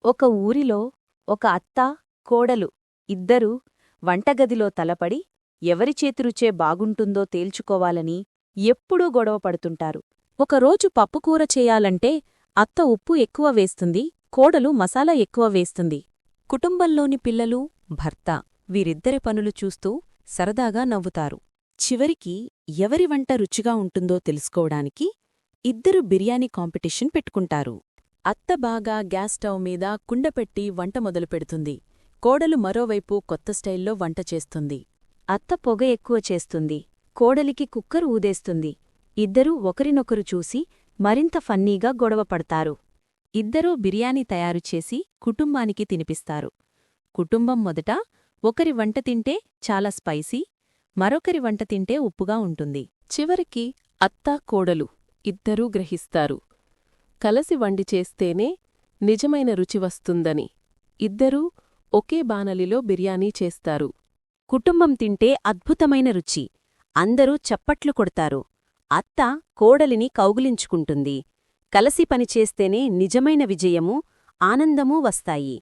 ఒక ఊరిలో ఒక అత్త కోడలు ఇద్దరూ వంటగదిలో తలపడి ఎవరి చేతిరుచే బాగుంటుందో తేల్చుకోవాలని ఎప్పుడూ గొడవ పడుతుంటారు. ఒకరోజు పప్పుకూర చేయాలంటే అత్త ఉప్పు ఎక్కువ వేస్తుంది, కోడలు మసాలా ఎక్కువ వేస్తుంది. కుటుంబంలోని పిల్లలు, భర్త వీరిద్దరి పనులు చూస్తూ సరదాగా నవ్వుతారు. చివరికి ఎవరి వంట రుచిగా ఉంటుందో తెలుసుకోవడానికి ఇద్దరు బిర్యానీ కాంపిటీషన్ పెట్టుకుంటారు. అత్త బాగా గ్యాస్ స్టవ్ మీద కుండపెట్టి వంట మొదలుపెడుతుంది. కోడలు మరోవైపు కొత్త స్టైల్లో వంట చేస్తుంది. అత్త పొగ ఎక్కువ చేస్తుంది, కోడలికి కుక్కరు ఊదేస్తుంది. ఇద్దరూ ఒకరినొకరు చూసి మరింత ఫన్నీగా గొడవపడతారు. ఇద్దరూ బిర్యానీ తయారుచేసి కుటుంబానికి తినిపిస్తారు. కుటుంబం మొదట ఒకరి వంట తింటే చాలా స్పైసీ, మరొకరి వంట తింటే ఉప్పుగా ఉంటుంది. చివరికి అత్తా కోడలు ఇద్దరూ గ్రహిస్తారు, కలసి వండి చేస్తేనే నిజమైన రుచి వస్తుందని. ఇద్దరూ ఒకే బానలిలో బిర్యానీ చేస్తారు. కుటుంబం తింటే అద్భుతమైన రుచి. అందరూ చప్పట్లు కొడతారు. అత్త కోడలిని కౌగిలించుకుంటుంది. కలసి పనిచేస్తేనే నిజమైన విజయమూ ఆనందమూ వస్తాయి.